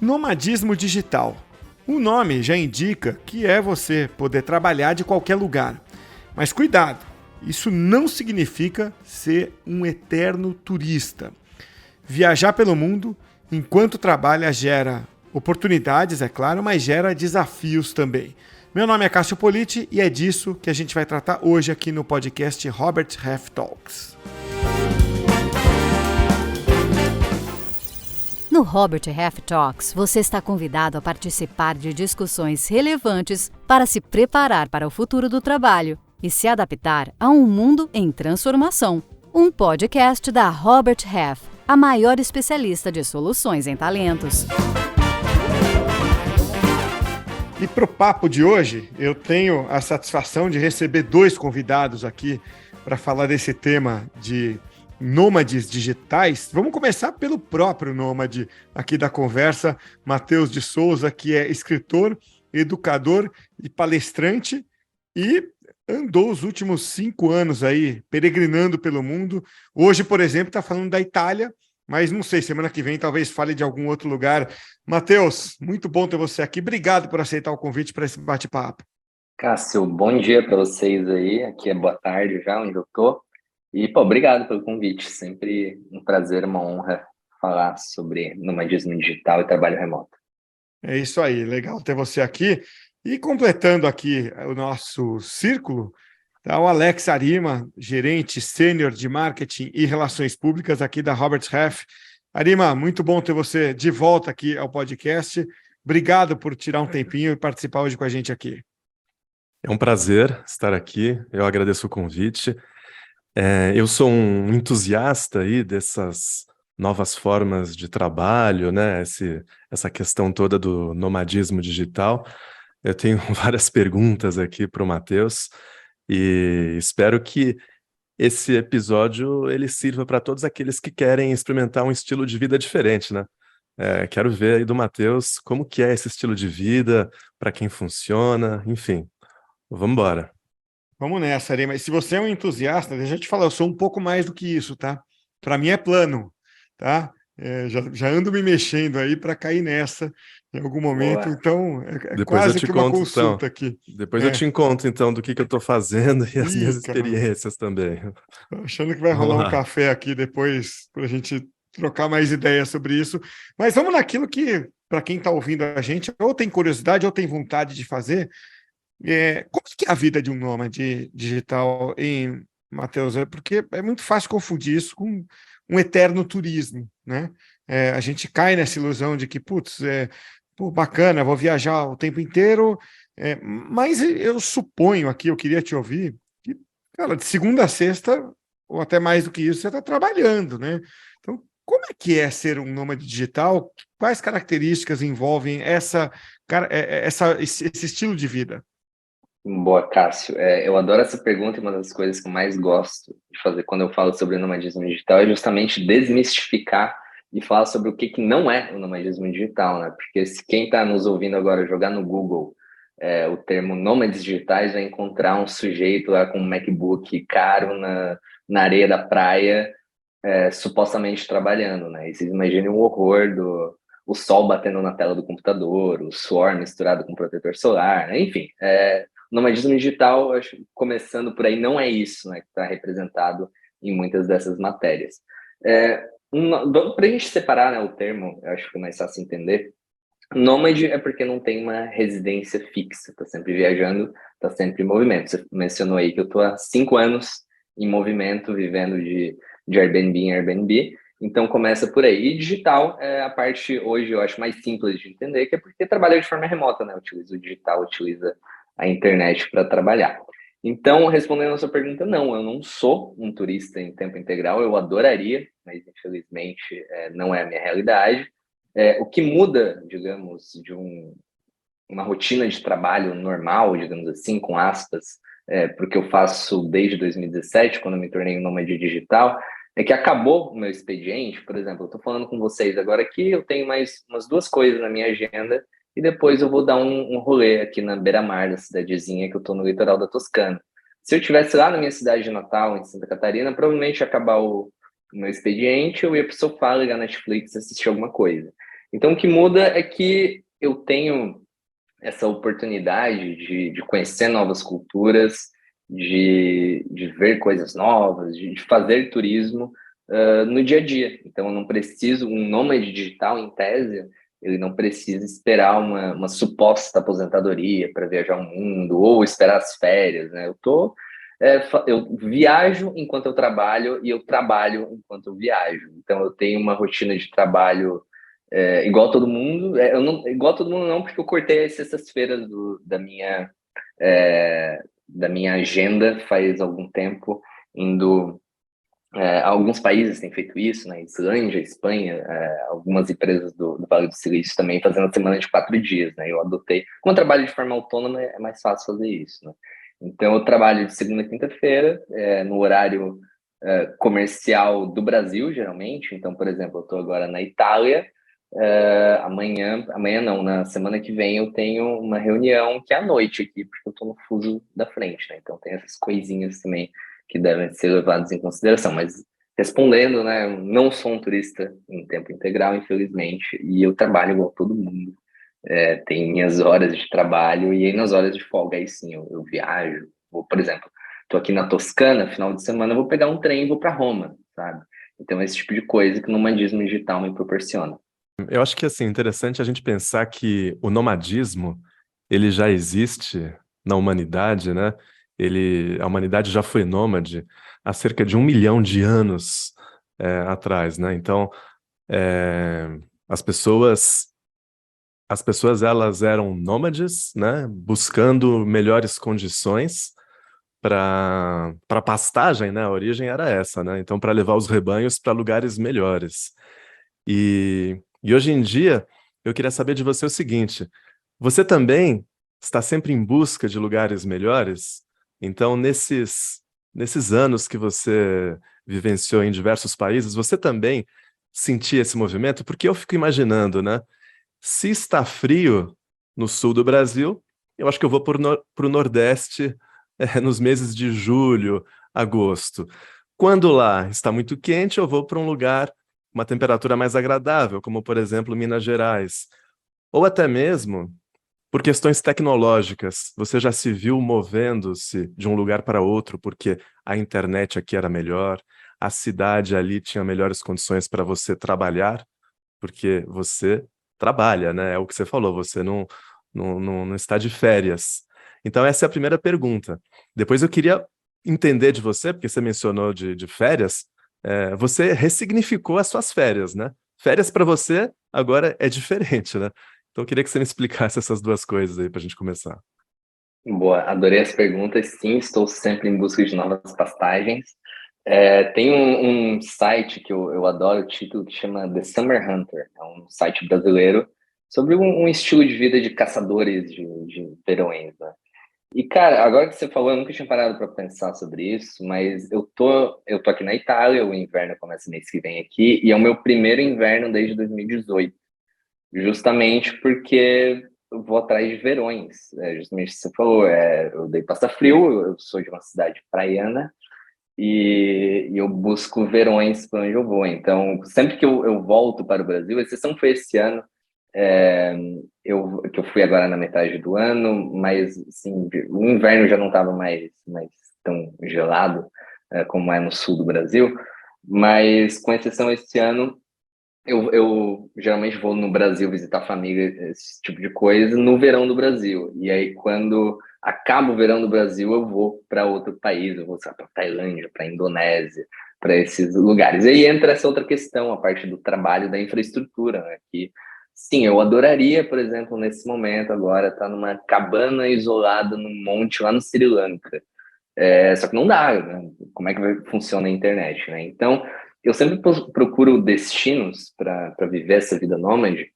Nomadismo digital. O nome já indica que é você poder trabalhar de qualquer lugar. Mas cuidado, isso não significa ser um eterno turista. Viajar pelo mundo enquanto trabalha gera oportunidades, é claro, mas gera desafios também. Meu nome é Cássio Politi e é disso que a gente vai tratar hoje aqui no podcast Robert Half Talks. No Robert Half Talks, você está convidado a participar de discussões relevantes para se preparar para o futuro do trabalho e se adaptar a um mundo em transformação. Um podcast da Robert Half, a maior especialista de soluções em talentos. E para o papo de hoje, eu tenho a satisfação de receber dois convidados aqui para falar desse tema de nômades digitais. Vamos começar pelo próprio nômade aqui da conversa, Matheus de Souza, que é escritor, educador e palestrante e andou os últimos 5 anos aí peregrinando pelo mundo. Hoje, por exemplo, está falando da Itália, mas não sei, semana que vem talvez fale de algum outro lugar. Matheus, muito bom ter você aqui. Obrigado por aceitar o convite para esse bate-papo. Cássio, bom dia para vocês aí. Aqui é boa tarde já, onde eu tô. E, obrigado pelo convite. Sempre um prazer, uma honra falar sobre nomadismo digital e trabalho remoto. É isso aí, legal ter você aqui. E completando aqui o nosso círculo, tá o Alex Arima, gerente sênior de marketing e relações públicas aqui da Robert Half. Arima, muito bom ter você de volta aqui ao podcast. Obrigado por tirar um tempinho e participar hoje com a gente aqui. É um prazer estar aqui, eu agradeço o convite. Eu sou um entusiasta aí dessas novas formas de trabalho, né? Essa questão toda do nomadismo digital. Eu tenho várias perguntas aqui para o Matheus e espero que esse episódio ele sirva para todos aqueles que querem experimentar um estilo de vida diferente, né? Quero ver aí do Matheus como que é esse estilo de vida, para quem funciona, enfim. Vamos embora. Vamos nessa, Arima. E se você é um entusiasta, deixa eu te falar, eu sou um pouco mais do que isso, tá? Para mim é plano, tá? Já ando me mexendo aí para cair nessa em algum momento, Boa. Então Depois quase eu te que uma conto, consulta então. aqui. Depois eu te conto, então, do que eu estou fazendo e as minhas Caramba. experiências também. Tô achando que vai Vamos rolar um lá. café aqui depois para a gente trocar mais ideias sobre isso. Mas vamos naquilo que, para quem está ouvindo a gente, ou tem curiosidade ou tem vontade de fazer. Como é que é a vida de um nômade digital, Matheus? Porque é muito fácil confundir isso com um eterno turismo, né? A gente cai nessa ilusão de que, bacana, vou viajar o tempo inteiro, mas eu suponho aqui, eu queria te ouvir, que, cara, de segunda a sexta, ou até mais do que isso, você está trabalhando, né? Então, como é que é ser um nômade digital? Quais características envolvem esse estilo de vida? Boa, Cássio. Eu adoro essa pergunta e uma das coisas que eu mais gosto de fazer quando eu falo sobre o nomadismo digital é justamente desmistificar e falar sobre o que não é o nomadismo digital, né? Porque se quem está nos ouvindo agora jogar no Google o termo nômades digitais vai encontrar um sujeito lá com um MacBook caro na areia da praia, supostamente trabalhando, né? E vocês imaginem o horror o sol batendo na tela do computador, o suor misturado com protetor solar, né? Enfim, o nomadismo digital, acho, começando por aí, não é isso, né, que está representado em muitas dessas matérias. Para a gente separar, né, o termo, eu acho que é mais fácil entender. Nômade é porque não tem uma residência fixa, está sempre viajando, está sempre em movimento. Você mencionou aí que eu estou há 5 anos em movimento, vivendo de Airbnb em Airbnb, então começa por aí. E digital é a parte, hoje, eu acho mais simples de entender, que é porque trabalha de forma remota, né? Utiliza o digital, utiliza a internet para trabalhar. Então, respondendo a sua pergunta, não, eu não sou um turista em tempo integral, eu adoraria, mas infelizmente não é a minha realidade. O que muda, digamos, de uma rotina de trabalho normal, digamos assim, com aspas, porque eu faço desde 2017, quando eu me tornei um nômade digital, é que acabou o meu expediente. Por exemplo, eu estou falando com vocês agora aqui, eu tenho mais umas 2 coisas na minha agenda e depois eu vou dar um rolê aqui na beira-mar da cidadezinha que eu estou no litoral da Toscana. Se eu estivesse lá na minha cidade de Natal, em Santa Catarina, provavelmente ia acabar o meu expediente, eu ia pro sofá, ligar Netflix, assistir alguma coisa. Então, o que muda é que eu tenho essa oportunidade de conhecer novas culturas, de ver coisas novas, de fazer turismo no dia a dia. Então, eu não preciso, um nômade digital, em tese, ele não precisa esperar uma suposta aposentadoria para viajar o mundo ou esperar as férias, né? Eu viajo enquanto eu trabalho e eu trabalho enquanto eu viajo. Então, eu tenho uma rotina de trabalho igual todo mundo. Eu não, igual todo mundo não, porque eu cortei as sextas-feiras da minha agenda faz algum tempo, indo. Alguns países têm feito isso, né? Islândia, Espanha, algumas empresas do Vale do Silício também fazendo a semana de 4 dias, né? Eu adotei. Como eu trabalho de forma autônoma, é mais fácil fazer isso, né? Então, eu trabalho de segunda a quinta-feira, no horário comercial do Brasil, geralmente. Então, por exemplo, eu estou agora na Itália. Amanhã não, na semana que vem eu tenho uma reunião que é à noite aqui, porque eu estou no fuso da frente, né? Então, tem essas coisinhas também que devem ser levados em consideração. Mas respondendo, né, eu não sou um turista em tempo integral, infelizmente, e eu trabalho igual todo mundo. Tem minhas horas de trabalho e aí nas horas de folga, aí sim, eu viajo. Por exemplo, estou aqui na Toscana, final de semana, eu vou pegar um trem e vou para Roma, sabe? Então, esse tipo de coisa que o nomadismo digital me proporciona. Eu acho que assim, interessante a gente pensar que o nomadismo, ele já existe na humanidade, né? A humanidade já foi nômade há cerca de 1 milhão de anos atrás, né? Então, é, as pessoas, as pessoas elas eram nômades, né? Buscando melhores condições para pastagem, né? A origem era essa, né? Então, para levar os rebanhos para lugares melhores. E hoje em dia, eu queria saber de você o seguinte: você também está sempre em busca de lugares melhores? Então, nesses anos que você vivenciou em diversos países, você também sentia esse movimento? Porque eu fico imaginando, né? Se está frio no sul do Brasil, eu acho que eu vou para o Nordeste, nos meses de julho, agosto. Quando lá está muito quente, eu vou para um lugar, uma temperatura mais agradável, como, por exemplo, Minas Gerais. Ou até mesmo por questões tecnológicas. Você já se viu movendo-se de um lugar para outro porque a internet aqui era melhor, a cidade ali tinha melhores condições para você trabalhar, porque você trabalha, né? É o que você falou, você não está de férias. Então, essa é a primeira pergunta. Depois eu queria entender de você, porque você mencionou de férias, você ressignificou as suas férias, né? Férias para você agora é diferente, né? Então, eu queria que você me explicasse essas duas coisas aí para a gente começar. Boa, adorei as perguntas. Sim, estou sempre em busca de novas pastagens. Tem um site que eu adoro o título, que chama The Summer Hunter. É um site brasileiro sobre um estilo de vida de caçadores de verões, né? E, cara, agora que você falou, eu nunca tinha parado para pensar sobre isso, mas eu tô aqui na Itália, o inverno começa mês que vem aqui, e é o meu primeiro inverno desde 2018. Justamente porque eu vou atrás de verões. Justamente o que você falou, eu dei passa frio, eu sou de uma cidade praiana e eu busco verões para onde eu vou. Então, sempre que eu volto para o Brasil, a exceção foi esse ano, que eu fui agora na metade do ano, mas assim, o inverno já não estava mais tão gelado como é no sul do Brasil, mas com exceção esse ano, eu geralmente vou no Brasil visitar a família, esse tipo de coisa, no verão do Brasil. E aí, quando acaba o verão do Brasil, eu vou para outro país, eu vou para Tailândia, para Indonésia, para esses lugares. E aí entra essa outra questão, a parte do trabalho, da infraestrutura, né? Que, sim, eu adoraria, por exemplo, nesse momento agora, estar numa cabana isolada num monte lá no Sri Lanka. Só que não dá, né? Como é que funciona a internet, né? Então, eu sempre procuro destinos para viver essa vida nômade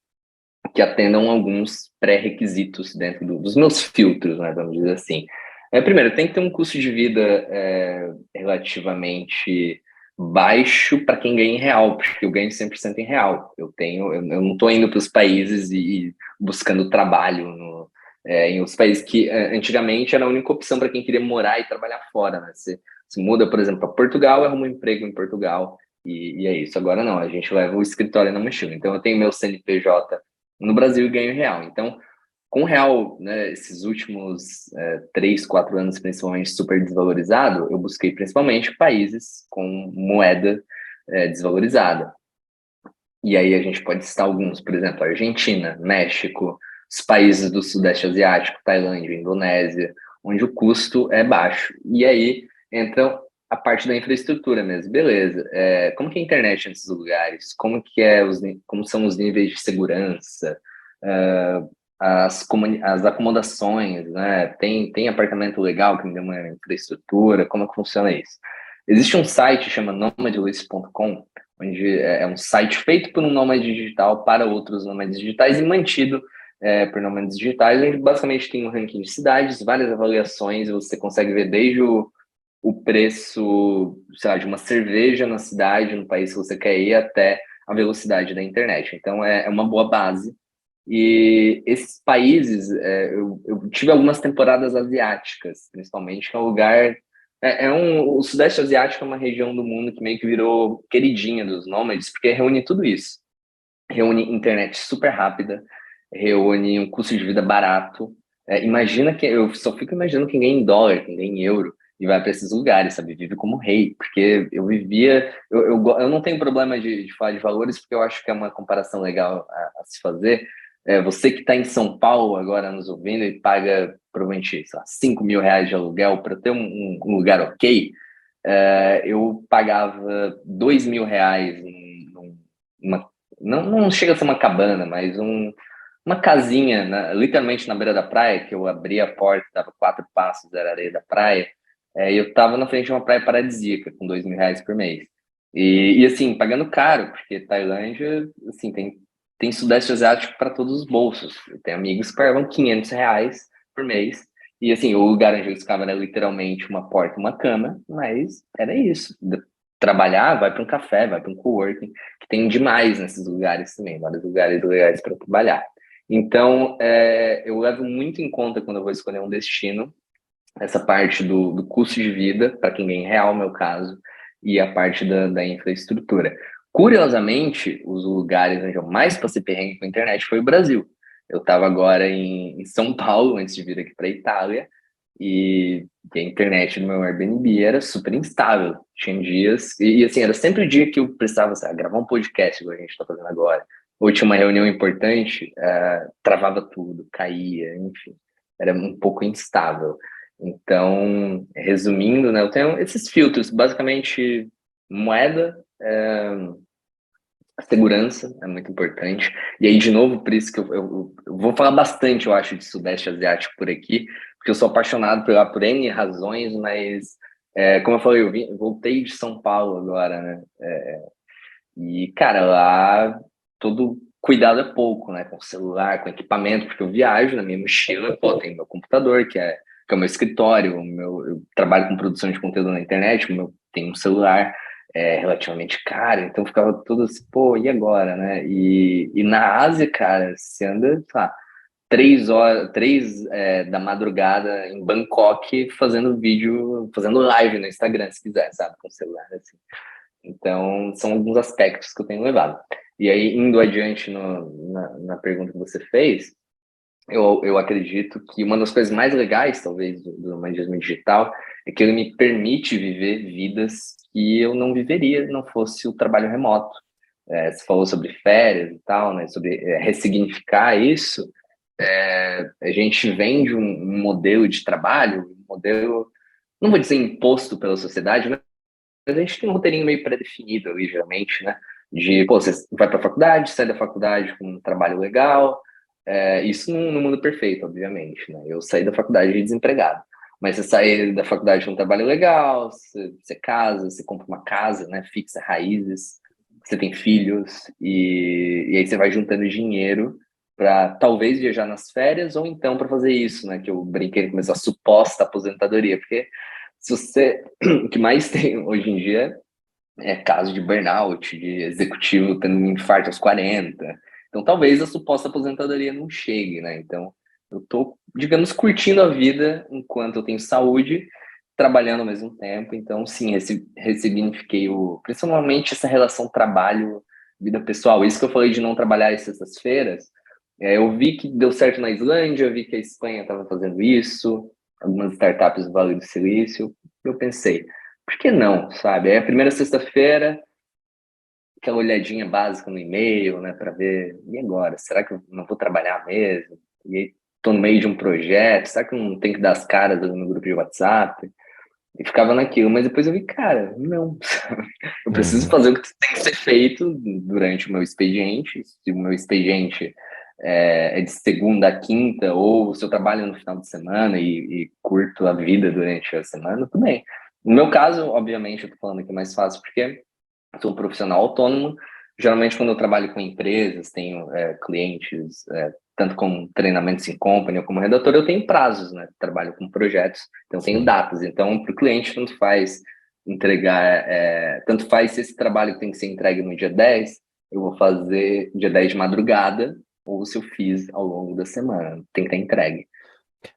que atendam alguns pré-requisitos dentro dos meus filtros, né? Vamos dizer assim. Primeiro, tem que ter um custo de vida relativamente baixo para quem ganha em real, porque eu ganho 100% em real. Eu não estou indo para os países e buscando trabalho em outros países que antigamente era a única opção para quem queria morar e trabalhar fora, né? Você muda, por exemplo, para Portugal, arruma um emprego em Portugal E é isso. Agora não, a gente leva o escritório na mochila. Então, eu tenho meu CNPJ no Brasil e ganho real. Então, com o real, né, esses últimos 3, 4 anos, principalmente super desvalorizado, eu busquei principalmente países com moeda desvalorizada. E aí a gente pode citar alguns, por exemplo, Argentina, México, os países do Sudeste Asiático, Tailândia, Indonésia, onde o custo é baixo. E aí entra a parte da infraestrutura mesmo, beleza. Como que é a internet nesses lugares? Como são os níveis de segurança? As acomodações, né? Tem apartamento legal que me deu uma infraestrutura? Como que funciona isso? Existe um site que chama nomadlist.com, onde é um site feito por um nômade digital para outros nômades digitais e mantido por nômades digitais, onde basicamente tem um ranking de cidades, várias avaliações, e você consegue ver desde o preço, sei lá, de uma cerveja na cidade, no país que você quer ir, até a velocidade da internet. Então, é uma boa base. E esses países, eu tive algumas temporadas asiáticas, principalmente, que é um lugar... o Sudeste Asiático é uma região do mundo que meio que virou queridinha dos nômades, porque reúne tudo isso. Reúne internet super rápida, reúne um custo de vida barato. Imagina que eu só fico imaginando quem ganha em dólar, quem ganha em euro, e vai para esses lugares, sabe? Vive como rei, porque eu vivia... Eu não tenho problema de falar de valores, porque eu acho que é uma comparação legal a se fazer. Você que está em São Paulo agora nos ouvindo e paga provavelmente, sei lá, 5 mil reais de aluguel para ter um lugar ok, eu pagava 2 mil reais não chega a ser uma cabana, mas uma casinha, literalmente na beira da praia, que eu abria a porta, dava 4 passos, era areia da praia, e eu estava na frente de uma praia paradisíaca, com 2 mil reais por mês. E assim, pagando caro, porque Tailândia, assim, tem Sudeste Asiático para todos os bolsos. Eu tenho amigos que pagam 500 reais por mês. E assim, o lugar onde eu ficava era literalmente uma porta, uma cama, mas era isso. Trabalhar, vai para um café, vai para um coworking, que tem demais nesses lugares também, vários lugares legais para trabalhar. Então, eu levo muito em conta quando eu vou escolher um destino, essa parte do custo de vida, para quem ganha em real, no meu caso, e a parte da infraestrutura. Curiosamente, os lugares onde eu mais passei perrengue com a internet foi o Brasil. Eu estava agora em São Paulo, antes de vir aqui para a Itália, e a internet no meu Airbnb era super instável. Tinha dias, e assim, era sempre o dia que eu precisava, sabe, gravar um podcast, igual a gente está fazendo agora, ou tinha uma reunião importante, travava tudo, caía, enfim, era um pouco instável. Então, resumindo, né, eu tenho esses filtros, basicamente moeda, a segurança é muito importante. E aí, de novo, por isso que eu vou falar bastante, eu acho, de Sudeste Asiático por aqui, porque eu sou apaixonado por lá por N razões, mas, como eu falei, eu voltei de São Paulo agora, né? E, cara, lá todo cuidado é pouco, né? Com celular, com equipamento, porque eu viajo na minha mochila, pô, tem meu computador, que é o meu escritório, eu trabalho com produção de conteúdo na internet, tenho um celular relativamente caro, então ficava tudo assim, pô, e agora, né? E na Ásia, cara, você anda, sei lá, 3 da madrugada em Bangkok fazendo vídeo, fazendo live no Instagram, se quiser, sabe? Com o celular, assim. Então, são alguns aspectos que eu tenho levado. E aí, indo adiante na pergunta que você fez, eu acredito que uma das coisas mais legais, talvez, do nomadismo digital é que ele me permite viver vidas que eu não viveria se não fosse o trabalho remoto. Você falou sobre férias e tal, né? Sobre ressignificar isso. A gente vem de um modelo de trabalho, um modelo, não vou dizer imposto pela sociedade, mas a gente tem um roteirinho meio pré-definido ali, geralmente, né? De, pô, você vai para a faculdade, sai da faculdade com um trabalho legal. Isso no mundo perfeito, obviamente, né? Eu saí da faculdade desempregado. Mas você sai da faculdade com um trabalho legal, você casa, você compra uma casa, né? Fixa raízes, você tem filhos, e aí você vai juntando dinheiro para talvez viajar nas férias ou então para fazer isso, né? Que eu brinquei no começo, a suposta aposentadoria, porque se você, o que mais tem hoje em dia é caso de burnout, de executivo tendo um infarto aos 40. Então, talvez a suposta aposentadoria não chegue, né? Então, eu tô, digamos, curtindo a vida enquanto eu tenho saúde, trabalhando ao mesmo tempo. Então, sim, ressignifiquei principalmente essa relação trabalho-vida pessoal. Isso que eu falei de não trabalhar às sextas-feiras, eu vi que deu certo na Islândia, eu vi que a Espanha estava fazendo isso, algumas startups do Vale do Silício. Eu pensei, por que não, sabe? Aí a primeira sexta-feira, aquela olhadinha básica no e-mail, né, para ver, e agora? Será que eu não vou trabalhar mesmo? E aí, tô no meio de um projeto, será que eu não tenho que dar as caras ali no grupo de WhatsApp? E ficava naquilo, mas depois eu vi, cara, não. Eu preciso Uhum. fazer o que tem que ser feito durante o meu expediente. Se o meu expediente é de segunda a quinta, ou se eu trabalho no final de semana e curto a vida durante a semana, tudo bem. No meu caso, obviamente, eu tô falando aqui mais fácil, porque sou um profissional autônomo. Geralmente, quando eu trabalho com empresas, tenho clientes, tanto com treinamentos em company ou como redator, eu tenho prazos, né? Trabalho com projetos, então tenho Sim. datas. Então, para o cliente, tanto faz entregar, tanto faz se esse trabalho tem que ser entregue no dia 10, eu vou fazer dia 10 de madrugada, ou se eu fiz ao longo da semana, tem que estar entregue.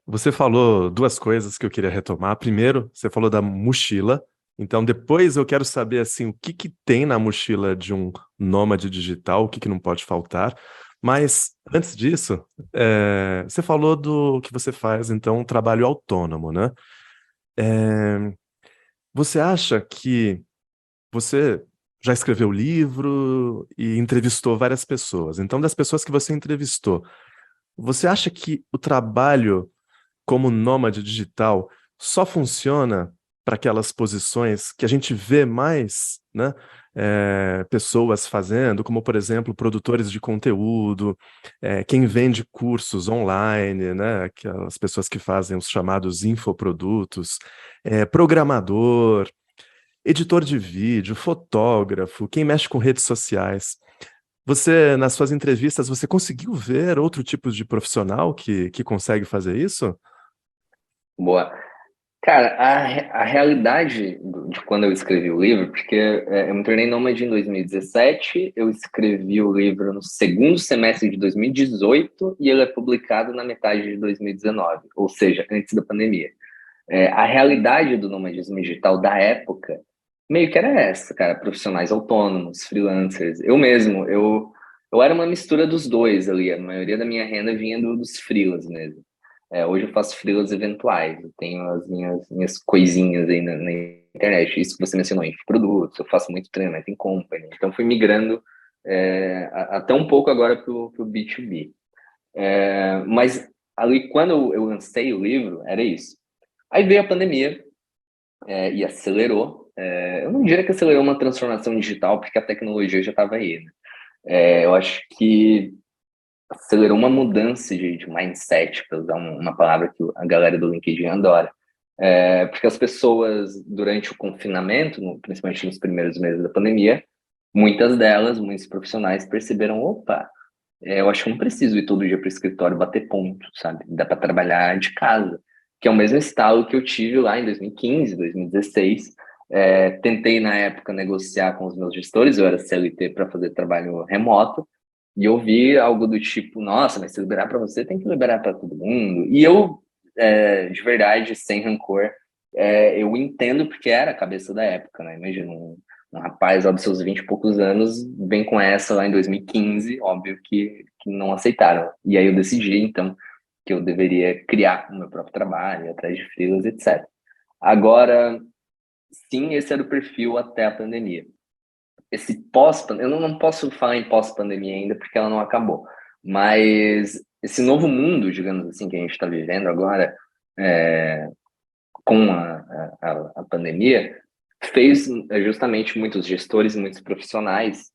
Você falou duas coisas que eu queria retomar. Primeiro, você falou da mochila. Então, depois eu quero saber assim, o que que tem na mochila de um nômade digital, o que que não pode faltar. Mas antes disso, você falou do que você faz, então, um trabalho autônomo, né? É, Você acha que você já escreveu livro e entrevistou várias pessoas? Então, das pessoas que você entrevistou, você acha que o trabalho como nômade digital só funciona para aquelas posições que a gente vê mais, né? Pessoas fazendo, como por exemplo, produtores de conteúdo, quem vende cursos online, né? Aquelas pessoas que fazem os chamados infoprodutos, programador, editor de vídeo, fotógrafo, quem mexe com redes sociais. Você, nas suas entrevistas, você conseguiu ver outro tipo de profissional que consegue fazer isso? Boa. Cara, a realidade de quando eu escrevi o livro, porque eu me tornei nômade em 2017, eu escrevi o livro no segundo semestre de 2018 e ele é publicado na metade de 2019, ou seja, antes da pandemia. A realidade do nomadismo digital da época meio que era essa, cara, profissionais autônomos, freelancers. Eu mesmo, eu era uma mistura dos dois ali, a maioria da minha renda vinha dos freelas mesmo. Hoje eu faço freelas eventuais, eu tenho as minhas coisinhas aí na internet. Isso que você mencionou em produtos, eu faço muito treinamento em company. Então fui migrando até um pouco agora para o B2B. Mas ali, quando eu lancei o livro, era isso. Aí veio a pandemia e acelerou. Eu não diria que acelerou uma transformação digital, porque a tecnologia já estava aí, né? Eu acho que acelerou uma mudança de mindset, para usar uma palavra que a galera do LinkedIn adora. Porque as pessoas, durante o confinamento, principalmente nos primeiros meses da pandemia, muitas delas, muitos profissionais, perceberam: opa, eu acho que eu não preciso ir todo dia para o escritório bater ponto, sabe? Dá para trabalhar de casa, que é o mesmo estalo que eu tive lá em 2015, 2016. Tentei, na época, negociar com os meus gestores, eu era CLT para fazer trabalho remoto, e eu vi algo do tipo: nossa, mas se liberar para você, tem que liberar para todo mundo. E eu, de verdade, sem rancor, eu entendo porque era a cabeça da época, né? Imagina, um rapaz lá dos seus 20 e poucos anos vem com essa lá em 2015, óbvio que não aceitaram. E aí eu decidi, então, que eu deveria criar o meu próprio trabalho, ir atrás de freelas, etc. Agora, sim, esse era o perfil até a pandemia. Esse eu não posso falar em pós-pandemia ainda, porque ela não acabou. Mas esse novo mundo, digamos assim, que a gente está vivendo agora, com a pandemia, fez justamente muitos gestores, muitos profissionais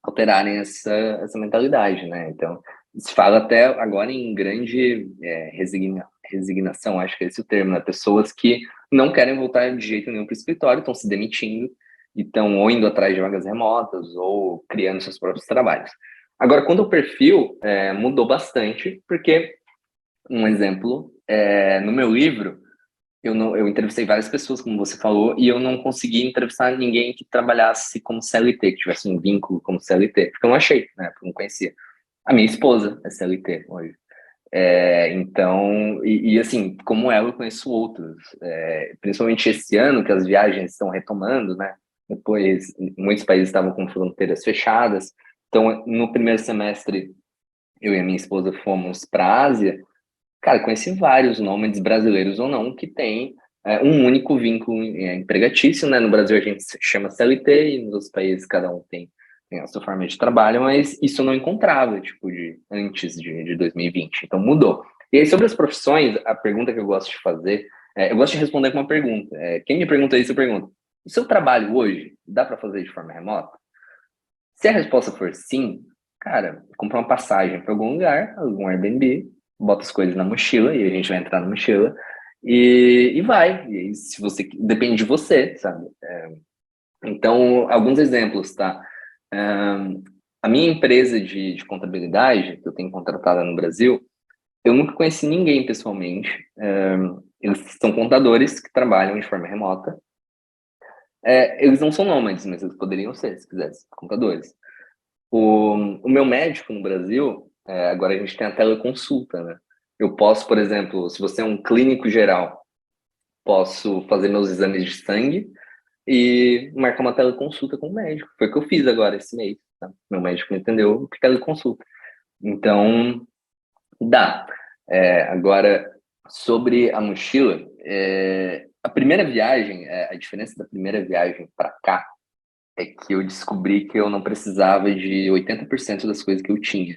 alterarem essa mentalidade, né? Então, se fala até agora em grande resignação, acho que é esse o termo, né? Pessoas que não querem voltar de jeito nenhum para o escritório, estão se demitindo e estão ou indo atrás de vagas remotas ou criando seus próprios trabalhos. Agora, quando o perfil mudou bastante, porque, um exemplo, no meu livro, eu entrevistei várias pessoas, como você falou, e eu não consegui entrevistar ninguém que trabalhasse como CLT, que tivesse um vínculo como CLT, porque eu não achei, né? Porque eu não conhecia. A minha esposa é CLT hoje. Então, assim, como ela, eu conheço outros, principalmente esse ano que as viagens estão retomando, né? Depois, muitos países estavam com fronteiras fechadas. Então, no primeiro semestre, eu e a minha esposa fomos para a Ásia. Cara, conheci vários nômades, brasileiros ou não, que têm um único vínculo empregatício, né? No Brasil a gente chama CLT e nos outros países cada um tem a sua forma de trabalho, mas isso eu não encontrava, tipo, antes de 2020. Então mudou. E aí, sobre as profissões, a pergunta que eu gosto de fazer, eu gosto de responder com uma pergunta. Quem me pergunta isso, eu pergunto: o seu trabalho hoje dá para fazer de forma remota? Se a resposta for sim, cara, comprar uma passagem para algum lugar, algum Airbnb, bota as coisas na mochila e a gente vai entrar na mochila e vai. E aí, se você depende de você, sabe? Então, alguns exemplos, tá? A minha empresa de contabilidade que eu tenho contratada no Brasil, eu nunca conheci ninguém pessoalmente. Eles são contadores que trabalham de forma remota. Eles não são nômades, mas eles poderiam ser, se quisessem, contadores. O meu médico no Brasil, agora a gente tem a teleconsulta, né? Eu posso, por exemplo, se você é um clínico geral, posso fazer meus exames de sangue e marcar uma teleconsulta com o médico. Foi o que eu fiz agora esse mês, tá? Meu médico me entendeu que teleconsulta. Então, dá. Agora, sobre a mochila, a primeira viagem, a diferença da primeira viagem para cá é que eu descobri que eu não precisava de 80% das coisas que eu tinha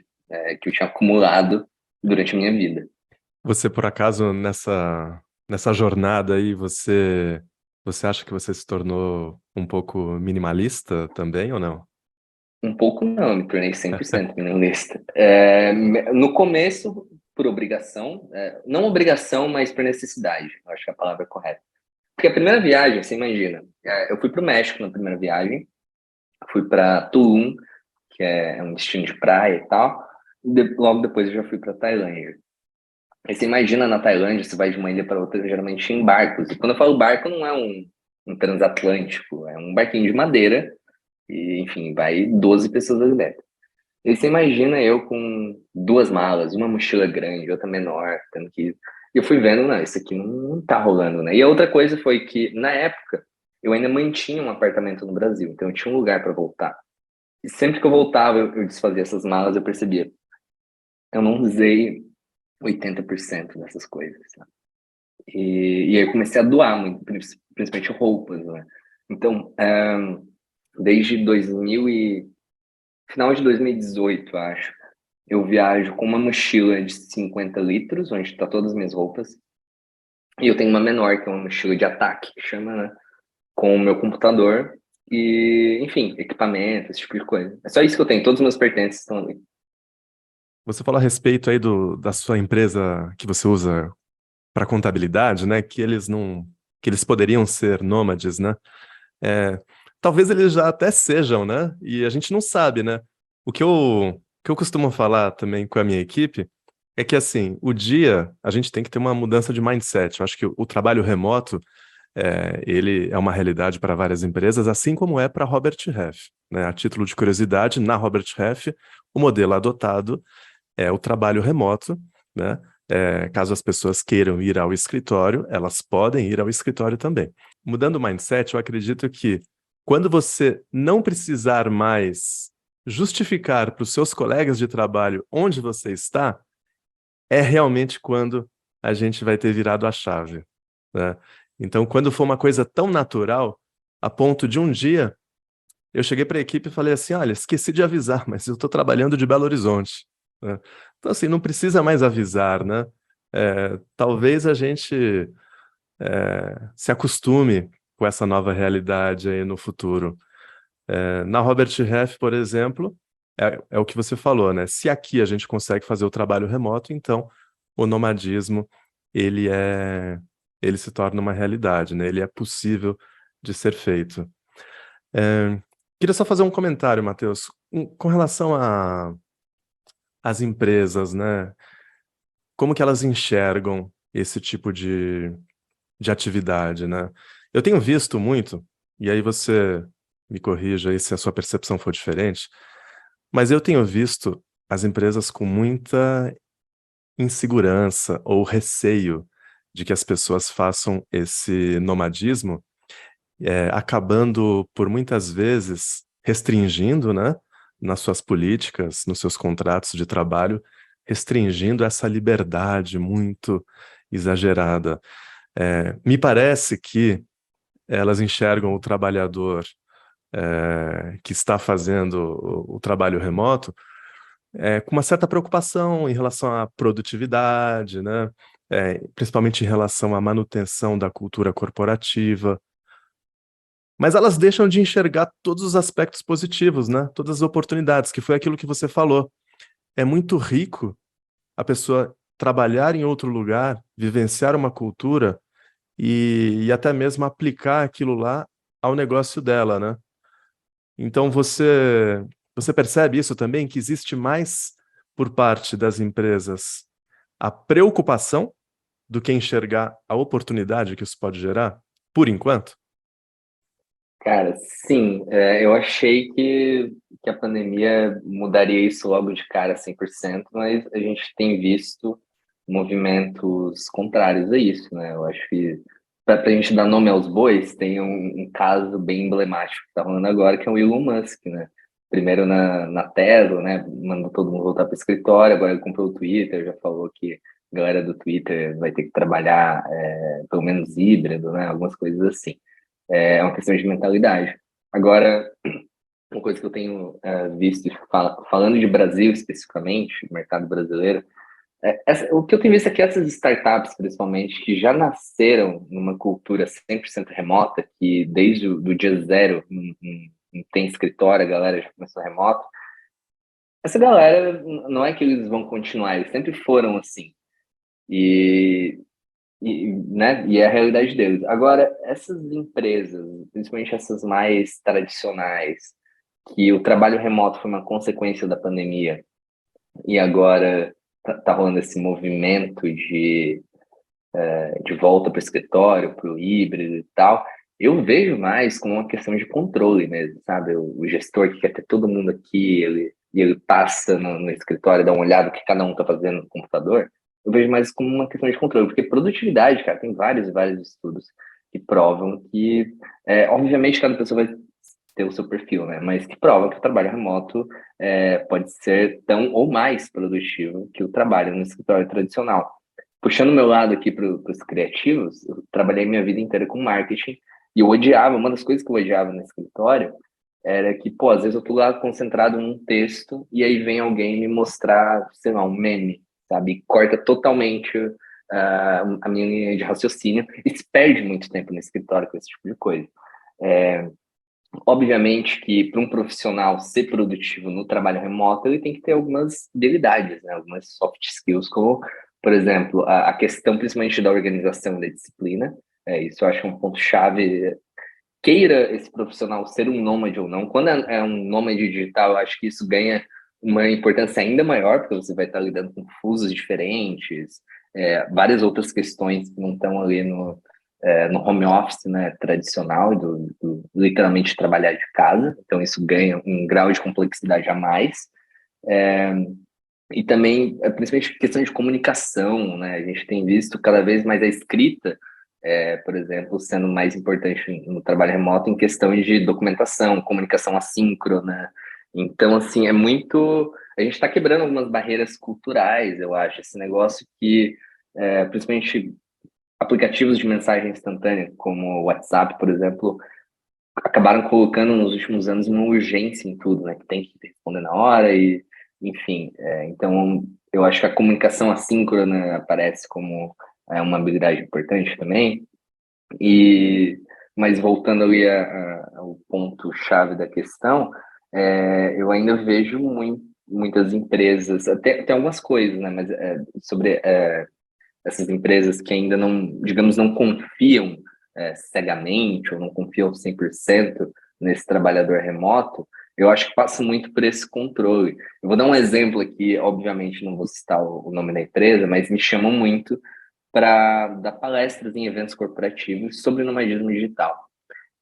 acumulado durante a minha vida. Você, por acaso, nessa jornada aí, você acha que você se tornou um pouco minimalista também ou não? Um pouco não, eu me tornei 100% minimalista. No começo, por obrigação, não obrigação, mas por necessidade, eu acho que a palavra é correta. Porque a primeira viagem, você imagina, eu fui para o México na primeira viagem, fui para Tulum, que é um destino de praia e tal, logo depois eu já fui para Tailândia. Aí você imagina na Tailândia, você vai de uma ilha para outra, geralmente em barcos. E quando eu falo barco, não é um transatlântico, é um barquinho de madeira, e enfim, vai 12 pessoas ali dentro. E você imagina eu com duas malas, uma mochila grande, outra menor, tendo que... E eu fui vendo, não, isso aqui não tá rolando, né? E a outra coisa foi que, na época, eu ainda mantinha um apartamento no Brasil, então eu tinha um lugar para voltar. E sempre que eu voltava, eu desfazia essas malas, eu percebia, eu não usei 80% dessas coisas, sabe? E aí eu comecei a doar muito, principalmente roupas, né? Então, desde final de 2018, acho, eu viajo com uma mochila de 50 litros, onde tá todas as minhas roupas, e eu tenho uma menor, que é uma mochila de ataque, que chama, né? Com o meu computador e, enfim, equipamento, esse tipo de coisa. É só isso que eu tenho, todos os meus pertences estão ali. Você falou a respeito aí da sua empresa que você usa para contabilidade, né? Que eles poderiam ser nômades, né? Talvez eles já até sejam, né? E a gente não sabe, né? O que eu costumo falar também com a minha equipe é que, assim, a gente tem que ter uma mudança de mindset. Eu acho que o trabalho remoto, ele é uma realidade para várias empresas, assim como é para Robert Half, né? A título de curiosidade, na Robert Half, o modelo adotado é o trabalho remoto, né? Caso as pessoas queiram ir ao escritório, elas podem ir ao escritório também. Mudando o mindset, eu acredito que quando você não precisar mais justificar para os seus colegas de trabalho onde você está, é realmente quando a gente vai ter virado a chave, né? Então, quando for uma coisa tão natural, a ponto de um dia, eu cheguei para a equipe e falei assim, olha, esqueci de avisar, mas eu estou trabalhando de Belo Horizonte, né? Então, assim, não precisa mais avisar, né? Talvez a gente se acostume com essa nova realidade aí no futuro. Na Robert Half, por exemplo, é o que você falou, né? Se aqui a gente consegue fazer o trabalho remoto, então o nomadismo ele se torna uma realidade, né? Ele é possível de ser feito. Queria só fazer um comentário, Matheus, com relação às empresas, né? Como que elas enxergam esse tipo de atividade, né? Eu tenho visto muito, e aí você me corrija aí se a sua percepção for diferente, mas eu tenho visto as empresas com muita insegurança ou receio de que as pessoas façam esse nomadismo, acabando por muitas vezes restringindo, né, nas suas políticas, nos seus contratos de trabalho, restringindo essa liberdade muito exagerada. Me parece que elas enxergam o trabalhador que está fazendo o trabalho remoto com uma certa preocupação em relação à produtividade, né? Principalmente em relação à manutenção da cultura corporativa, mas elas deixam de enxergar todos os aspectos positivos, né? Todas as oportunidades, que foi aquilo que você falou. É muito rico a pessoa trabalhar em outro lugar, vivenciar uma cultura e até mesmo aplicar aquilo lá ao negócio dela, né? Então você percebe isso também, que existe mais por parte das empresas a preocupação do que enxergar a oportunidade que isso pode gerar, por enquanto? Cara, sim, eu achei que a pandemia mudaria isso logo de cara 100%, mas a gente tem visto movimentos contrários a isso, né? Eu acho que, para a gente dar nome aos bois, tem um caso bem emblemático que está rolando agora, que é o Elon Musk, né? Primeiro na Tesla, né? Mandou todo mundo voltar para o escritório, agora ele comprou o Twitter, já falou que a galera do Twitter vai ter que trabalhar pelo menos híbrido, né? Algumas coisas assim. É uma questão de mentalidade. Agora, uma coisa que eu tenho visto, falando de Brasil especificamente, mercado brasileiro, o que eu tenho visto aqui é essas startups, principalmente, que já nasceram numa cultura 100% remota, que desde o do dia zero não tem escritório, a galera já começou remoto. Essa galera, não é que eles vão continuar, eles sempre foram assim. E né? E é a realidade deles. Agora, essas empresas, principalmente essas mais tradicionais, que o trabalho remoto foi uma consequência da pandemia, e agora tá rolando esse movimento de volta para o escritório, para o híbrido e tal, eu vejo mais como uma questão de controle mesmo, sabe? O gestor que quer ter todo mundo aqui, ele passa no escritório, dá uma olhada no que cada um está fazendo no computador. Eu vejo mais como uma questão de controle, porque produtividade, cara, tem vários estudos que provam que, obviamente, cada pessoa vai ter o seu perfil, né? Mas que provam que o trabalho remoto pode ser tão ou mais produtivo que o trabalho no escritório tradicional. Puxando o meu lado aqui para os criativos, eu trabalhei minha vida inteira com marketing e eu odiava, uma das coisas que eu odiava no escritório era que, pô, às vezes eu tô lá concentrado num texto e aí vem alguém me mostrar, sei lá, um meme, sabe? E corta totalmente a minha linha de raciocínio e se perde muito tempo no escritório com esse tipo de coisa. Obviamente que para um profissional ser produtivo no trabalho remoto, ele tem que ter algumas habilidades, né? Algumas soft skills, como, por exemplo, a questão principalmente da organização e da disciplina. Isso eu acho um ponto-chave. Queira esse profissional ser um nômade ou não, quando é um nômade digital, eu acho que isso ganha uma importância ainda maior, porque você vai estar lidando com fusos diferentes, várias outras questões que não estão ali no home office, né, tradicional, do literalmente trabalhar de casa, então isso ganha um grau de complexidade a mais, e também, principalmente questão de comunicação, né, a gente tem visto cada vez mais a escrita, por exemplo, sendo mais importante no trabalho remoto em questões de documentação, comunicação assíncrona, então, assim, a gente está quebrando algumas barreiras culturais, eu acho, esse negócio que, principalmente aplicativos de mensagem instantânea, como o WhatsApp, por exemplo, acabaram colocando nos últimos anos uma urgência em tudo, né? Que tem que responder na hora e, enfim. Então, eu acho que a comunicação assíncrona aparece como uma habilidade importante também. Mas voltando ali ao ponto-chave da questão, eu ainda vejo muitas empresas, até algumas coisas, né? Mas sobre essas empresas que ainda não, digamos, não confiam cegamente ou não confiam 100% nesse trabalhador remoto, eu acho que passa muito por esse controle. Eu vou dar um exemplo aqui, obviamente não vou citar o nome da empresa, mas me chamam muito para dar palestras em eventos corporativos sobre nomadismo digital.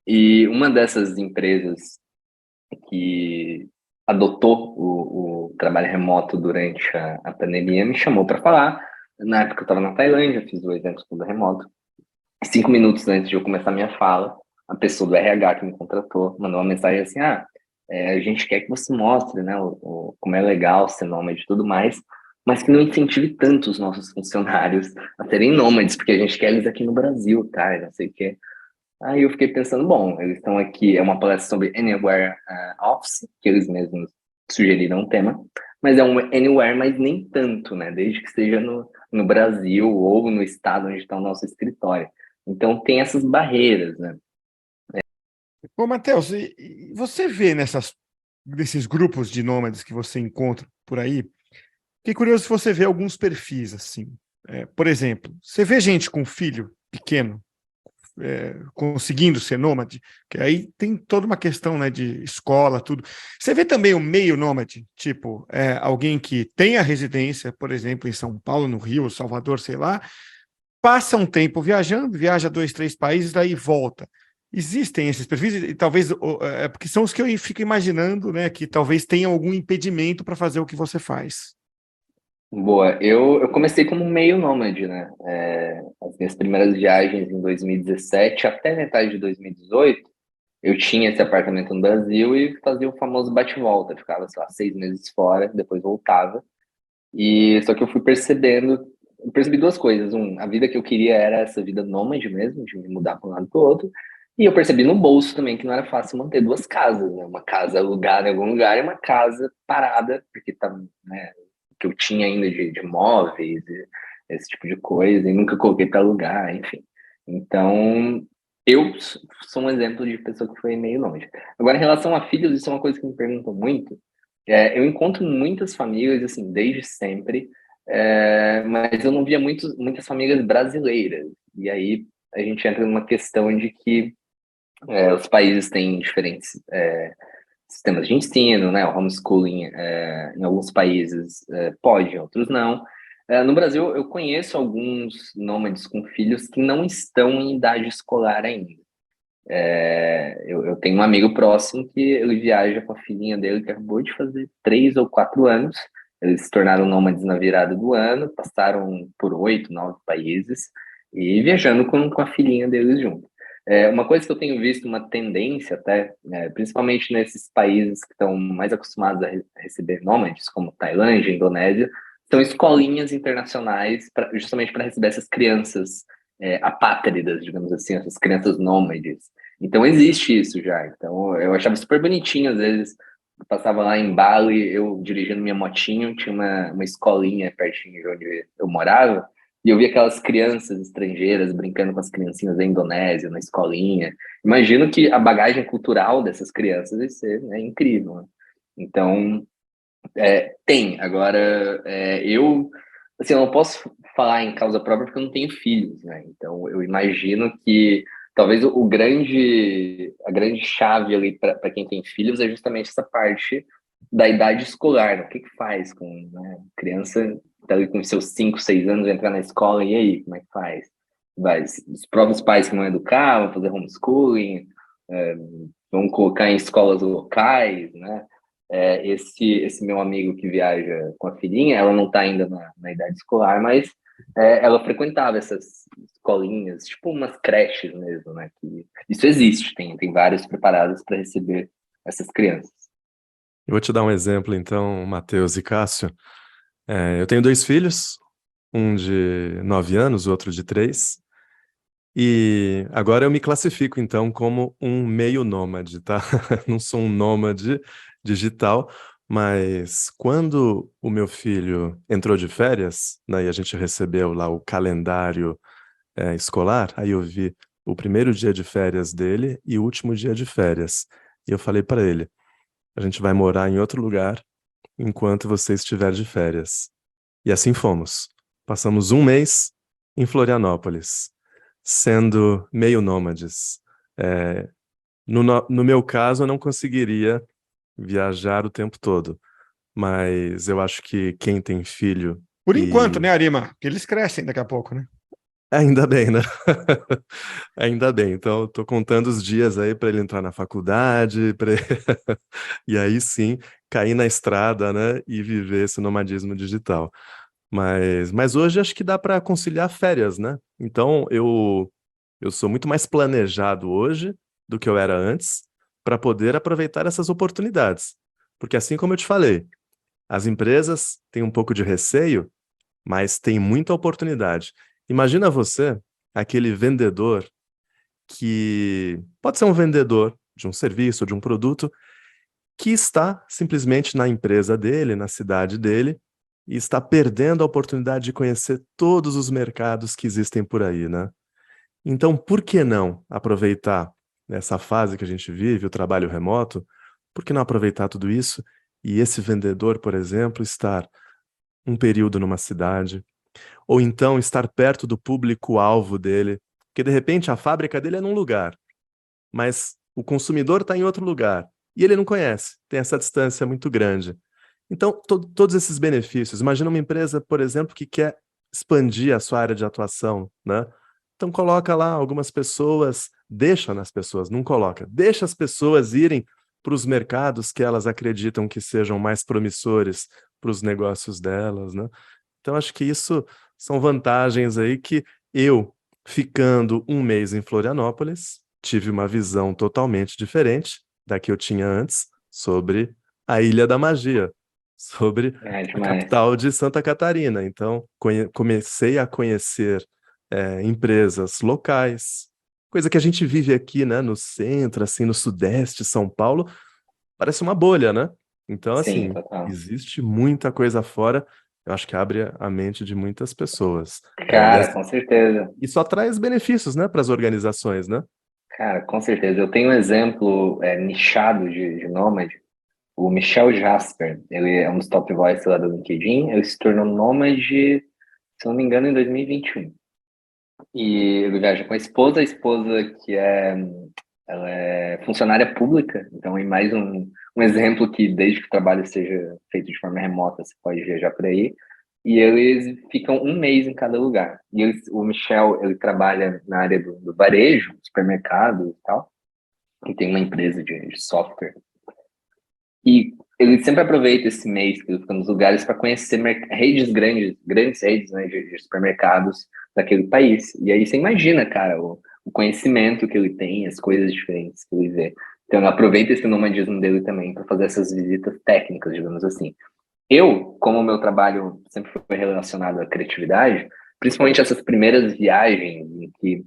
E uma dessas empresas que adotou trabalho remoto durante a pandemia, me chamou para falar. Na época eu estava na Tailândia, fiz o evento todo remoto. 5 minutos antes de eu começar a minha fala, a pessoa do RH que me contratou mandou uma mensagem assim: a gente quer que você mostre, né, como é legal ser nômade e tudo mais, mas que não incentive tanto os nossos funcionários a serem nômades, porque a gente quer eles aqui no Brasil, tá? E não sei o quê. Aí eu fiquei pensando, bom, eles estão aqui, é uma palestra sobre Anywhere Office, que eles mesmos sugeriram o tema, mas é um Anywhere, mas nem tanto, né? Desde que esteja no Brasil ou no estado onde está o nosso escritório. Então tem essas barreiras, né? Ô, Matheus, e você vê nesses grupos de nômades que você encontra por aí, fiquei curioso se você vê alguns perfis, assim. Por exemplo, você vê gente com filho pequeno conseguindo ser nômade, que aí tem toda uma questão, né, de escola, tudo. Você vê também o meio nômade, tipo, alguém que tem a residência, por exemplo, em São Paulo, no Rio, Salvador, sei lá, passa um tempo viajando, viaja 2, 3 países, daí volta. Existem esses perfis, e talvez, porque são os que eu fico imaginando, né, que talvez tenham algum impedimento para fazer o que você faz. Boa, eu comecei como meio nômade, né? As minhas primeiras viagens em 2017 até metade de 2018, eu tinha esse apartamento no Brasil e fazia o famoso bate-volta, ficava, sei lá, 6 meses fora, depois voltava. E só que eu fui percebi duas coisas. A vida que eu queria era essa vida nômade mesmo, de me mudar para um lado para o outro. E eu percebi no bolso também que não era fácil manter duas casas, né? Uma casa alugada em algum lugar e uma casa parada, porque tá, né, que eu tinha ainda de móveis, esse tipo de coisa, e nunca coloquei para alugar, enfim. Então, eu sou um exemplo de pessoa que foi meio longe. Agora, em relação a filhos, isso é uma coisa que me perguntam muito. Eu encontro muitas famílias, assim, desde sempre, mas eu não via muitas famílias brasileiras. E aí a gente entra numa questão de que os países têm diferentes sistemas de ensino, né? O homeschooling, em alguns países pode, em outros não. No Brasil, eu conheço alguns nômades com filhos que não estão em idade escolar ainda. Eu tenho um amigo próximo que ele viaja com a filhinha dele, que acabou de fazer 3 ou 4 anos. Eles se tornaram nômades na virada do ano, passaram por 8, 9 países, e viajando com a filhinha deles junto. Uma coisa que eu tenho visto, uma tendência até, principalmente nesses países que estão mais acostumados a receber nômades, como Tailândia, Indonésia, são escolinhas internacionais justamente para receber essas crianças apátridas, digamos assim, essas crianças nômades. Então existe isso já. Então eu achava super bonitinho, às vezes eu passava lá em Bali, eu dirigindo minha motinho, tinha uma escolinha pertinho de onde eu morava, e eu via aquelas crianças estrangeiras brincando com as criancinhas da Indonésia, na escolinha. Imagino que a bagagem cultural dessas crianças vai ser, né, incrível, né? Então, tem. Agora, assim, eu não posso falar em causa própria porque eu não tenho filhos, né? Então, eu imagino que talvez a grande chave ali para quem tem filhos é justamente essa parte da idade escolar, né? O que faz com, né, criança tá ali com seus 5, 6 anos, vai entrar na escola, e aí, como é que faz? Os próprios pais que vão educar, vão fazer homeschooling, vão colocar em escolas locais, né? Esse meu amigo que viaja com a filhinha, ela não está ainda na idade escolar, mas ela frequentava essas escolinhas, tipo umas creches mesmo, né? Que isso existe, tem vários preparados para receber essas crianças. Eu vou te dar um exemplo, então, Matheus e Cássio. Eu tenho 2 filhos, um de 9 anos, o outro de 3. E agora eu me classifico, então, como um meio nômade, tá? Não sou um nômade digital, mas quando o meu filho entrou de férias, né, e a gente recebeu lá o calendário escolar, aí eu vi o primeiro dia de férias dele e o último dia de férias. E eu falei para ele: a gente vai morar em outro lugar enquanto você estiver de férias. E assim fomos. Passamos 1 mês em Florianópolis, sendo meio nômades. No meu caso, eu não conseguiria viajar o tempo todo, mas eu acho que quem tem filho Por enquanto, e... né, Arima? Porque eles crescem daqui a pouco, né? Ainda bem, né? Ainda bem. Então, eu tô contando os dias aí para ele entrar na faculdade, e aí sim cair na estrada, né? E viver esse nomadismo digital. Mas hoje acho que dá para conciliar férias, né? Então, eu sou muito mais planejado hoje do que eu era antes para poder aproveitar essas oportunidades. Porque assim como eu te falei, as empresas têm um pouco de receio, mas tem muita oportunidade. Imagina você, aquele vendedor que pode ser um vendedor de um serviço, de um produto, que está simplesmente na empresa dele, na cidade dele, e está perdendo a oportunidade de conhecer todos os mercados que existem por aí, né? Então, por que não aproveitar essa fase que a gente vive, o trabalho remoto? Por que não aproveitar tudo isso e esse vendedor, por exemplo, estar um período numa cidade, ou então estar perto do público-alvo dele, porque de repente a fábrica dele é num lugar, mas o consumidor está em outro lugar e ele não conhece, tem essa distância muito grande. Então, todos esses benefícios. Imagina uma empresa, por exemplo, que quer expandir a sua área de atuação, né? Então, coloca lá algumas pessoas, deixa nas pessoas, não coloca, deixa as pessoas irem para os mercados que elas acreditam que sejam mais promissores para os negócios delas, né? Então, acho que isso são vantagens aí que eu, ficando um mês em Florianópolis, tive uma visão totalmente diferente da que eu tinha antes sobre a Ilha da Magia, sobre É a demais. capital de Santa Catarina. Então, comecei a conhecer empresas locais, coisa que a gente vive aqui, né, no centro, assim, no sudeste, São Paulo, parece uma bolha, né? Então, Sim, assim, total. existe muita coisa fora, eu acho que abre a mente de muitas pessoas. Cara, com certeza. E só traz benefícios, né, para as organizações, né? Cara, com certeza. Eu tenho um exemplo nichado de nômade. O Michel Jasper, ele é um dos top voice lá do LinkedIn. Ele se tornou nômade, se não me engano, em 2021. E ele viaja com a esposa que ela é funcionária pública. Então, é mais um exemplo que desde que o trabalho seja feito de forma remota, você pode viajar por aí. E eles ficam um mês em cada lugar. E o Michel, ele trabalha na área do varejo, supermercado e tal. E tem uma empresa de software. E ele sempre aproveita esse mês que ele fica nos lugares para conhecer redes grandes redes, né, de supermercados daquele país. E aí você imagina, cara, o conhecimento que ele tem, as coisas diferentes que ele vê. Então ele aproveita esse nomadismo dele também para fazer essas visitas técnicas, digamos assim. Eu, como o meu trabalho sempre foi relacionado à criatividade, principalmente essas primeiras viagens em que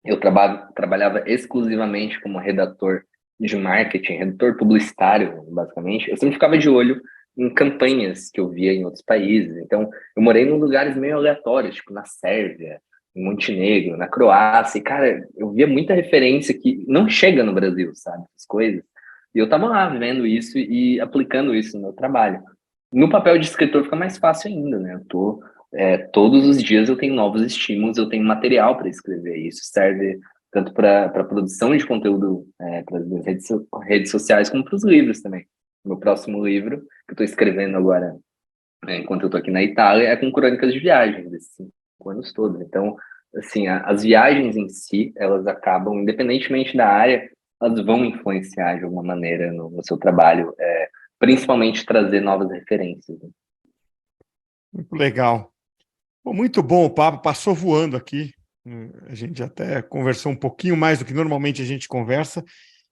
eu trabalhava exclusivamente como redator de marketing, redator publicitário, basicamente. Eu sempre ficava de olho em campanhas que eu via em outros países. Então, eu morei em lugares meio aleatórios, tipo na Sérvia, em Montenegro, na Croácia. E, cara, eu via muita referência que não chega no Brasil, sabe? As coisas. E eu tava lá vendo isso e aplicando isso no meu trabalho. No papel de escritor fica mais fácil ainda, né? Todos os dias eu tenho novos estímulos, eu tenho material para escrever. Isso serve tanto para produção de conteúdo para as redes sociais, como para os livros também. Meu próximo livro, que eu estou escrevendo agora, enquanto eu estou aqui na Itália, é com crônicas de viagens, desses 5 anos todos. Então, assim, as viagens em si, elas acabam, independentemente da área, elas vão influenciar de alguma maneira no seu trabalho, principalmente trazer novas referências, né? Muito legal. Bom, muito bom o papo, passou voando aqui. A gente até conversou um pouquinho mais do que normalmente a gente conversa.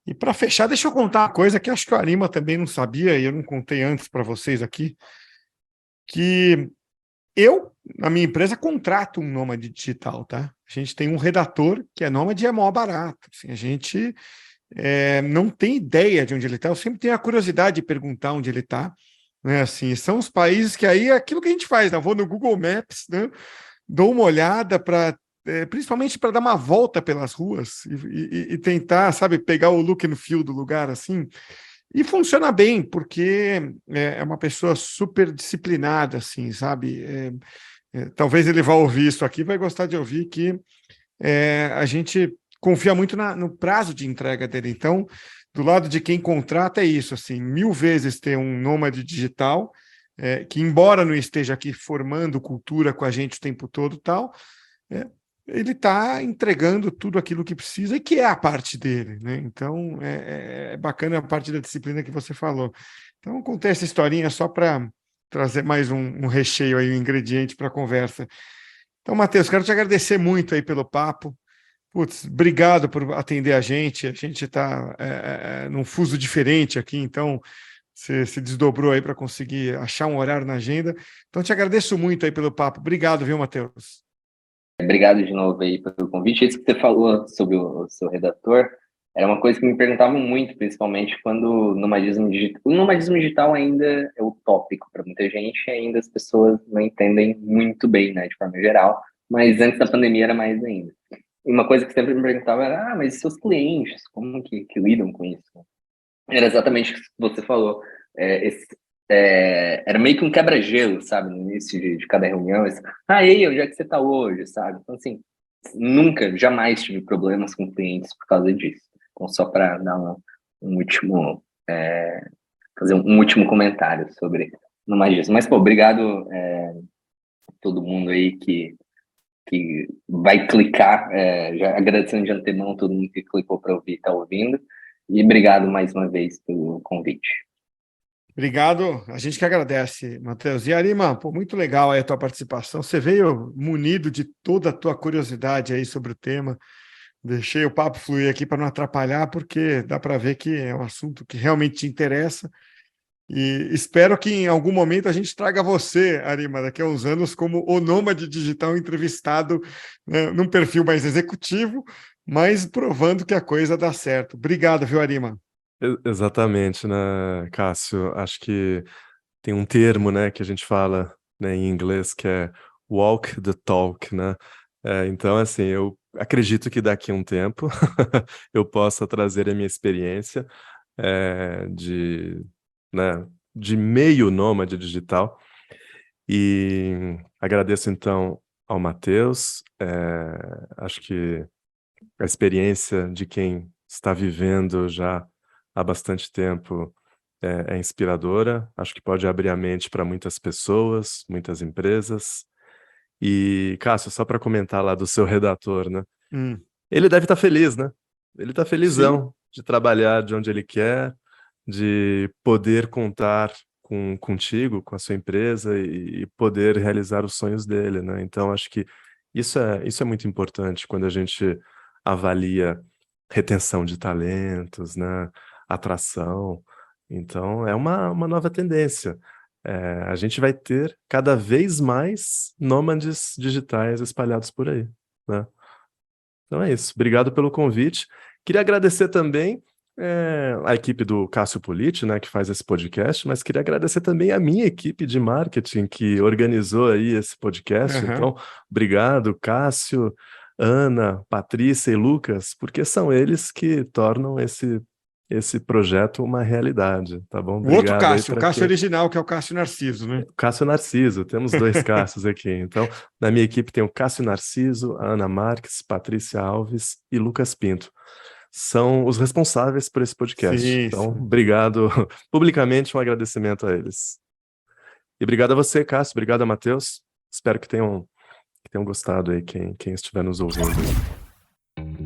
E para fechar, deixa eu contar uma coisa que acho que o Arima também não sabia, e eu não contei antes para vocês aqui, que eu, na minha empresa, contrato um nômade digital, tá? A gente tem um redator que é nômade e é mó barato. Assim, a gente não tem ideia de onde ele está. Eu sempre tenho a curiosidade de perguntar onde ele está. Né? Assim, são os países que aí é aquilo que a gente faz, né? Eu vou no Google Maps, né? Dou uma olhada para principalmente para dar uma volta pelas ruas e tentar, sabe, pegar o look and feel do lugar assim. E funciona bem, porque é uma pessoa super disciplinada, assim, sabe? Talvez ele vá ouvir isso aqui, vai gostar de ouvir que a gente confia muito no prazo de entrega dele. Então, do lado de quem contrata é isso, assim, 1000 vezes ter um nômade digital, que embora não esteja aqui formando cultura com a gente o tempo todo tal, ele está entregando tudo aquilo que precisa e que é a parte dele, né? Então, é bacana a parte da disciplina que você falou. Então, contei essa historinha só para trazer mais um recheio aí, um ingrediente para a conversa. Então, Matheus, quero te agradecer muito aí pelo papo. Putz, obrigado por atender a gente. A gente está num fuso diferente aqui, então você se desdobrou aí para conseguir achar um horário na agenda. Então, te agradeço muito aí pelo papo. Obrigado, viu, Matheus? Obrigado de novo aí pelo convite. Isso que você falou sobre o seu redator era uma coisa que me perguntavam muito, principalmente quando o nomadismo digital ainda é utópico para muita gente, e ainda as pessoas não entendem muito bem, né, de forma geral, mas antes da pandemia era mais ainda. E uma coisa que sempre me perguntava era, mas e seus clientes, como que lidam com isso? Era exatamente o que você falou. Era meio que um quebra-gelo, sabe, no início de cada reunião. E aí, onde é que você está hoje, sabe? Então, assim, nunca, jamais tive problemas com clientes por causa disso. Então, só para dar fazer um último comentário sobre nomadismo. Mas, pô, obrigado a todo mundo aí que vai clicar, já agradecendo de antemão todo mundo que clicou para ouvir e está ouvindo. E obrigado mais uma vez pelo convite. Obrigado, a gente que agradece, Matheus. E Arima, pô, muito legal aí a tua participação. Você veio munido de toda a tua curiosidade aí sobre o tema. Deixei o papo fluir aqui para não atrapalhar, porque dá para ver que é um assunto que realmente te interessa. E espero que em algum momento a gente traga você, Arima, daqui a uns anos, como o nômade digital entrevistado, né, num perfil mais executivo, mas provando que a coisa dá certo. Obrigado, viu, Arima? Exatamente, né, Cássio? Acho que tem um termo, né, que a gente fala, né, em inglês, que é walk the talk, né? Então, assim, eu acredito que daqui a um tempo eu possa trazer a minha experiência de meio nômade digital. E agradeço, então, ao Matheus. Acho que a experiência de quem está vivendo já há bastante tempo é inspiradora. Acho que pode abrir a mente para muitas pessoas, muitas empresas. E, Cássio, só para comentar lá do seu redator, né? Ele deve estar feliz, né? Ele está felizão de trabalhar de onde ele quer, de poder contar contigo, com a sua empresa e poder realizar os sonhos dele, né? Então, acho que isso é muito importante quando a gente avalia retenção de talentos, né? Atração. Então, é uma nova tendência. A gente vai ter cada vez mais nômades digitais espalhados por aí, né? Então é isso. Obrigado pelo convite. Queria agradecer também a equipe do Cássio Politi, né, que faz esse podcast, mas queria agradecer também a minha equipe de marketing que organizou aí esse podcast. Então, obrigado, Cássio, Ana, Patrícia e Lucas, porque são eles que tornam esse projeto uma realidade, tá bom? Obrigado. O outro Cássio, o Cássio original, que é o Cássio Narciso, né? Cássio Narciso, temos 2 Cássios aqui. Então, na minha equipe tem o Cássio Narciso, a Ana Marques, Patrícia Alves e Lucas Pinto. São os responsáveis por esse podcast. Então, obrigado, publicamente um agradecimento a eles. E obrigado a você, Cássio, obrigado a Matheus. Espero que tenham gostado aí quem estiver nos ouvindo.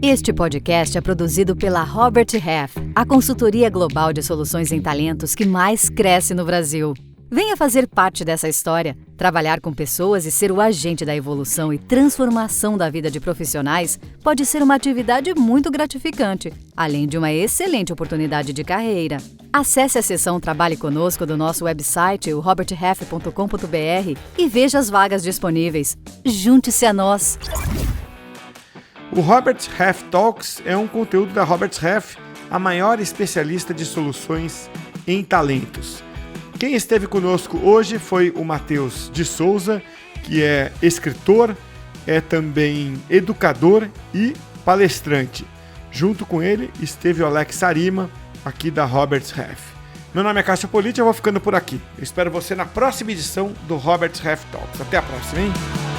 Este podcast é produzido pela Robert Half, a consultoria global de soluções em talentos que mais cresce no Brasil. Venha fazer parte dessa história, trabalhar com pessoas e ser o agente da evolução e transformação da vida de profissionais pode ser uma atividade muito gratificante, além de uma excelente oportunidade de carreira. Acesse a seção Trabalhe Conosco do nosso website, o roberthalf.com.br, e veja as vagas disponíveis. Junte-se a nós! O Robert Half Talks é um conteúdo da Robert Half, a maior especialista de soluções em talentos. Quem esteve conosco hoje foi o Matheus de Souza, que é escritor, é também educador e palestrante. Junto com ele esteve o Alex Arima, aqui da Robert Half. Meu nome é Cássio Politi, eu vou ficando por aqui. Eu espero você na próxima edição do Robert Half Talks. Até a próxima, hein?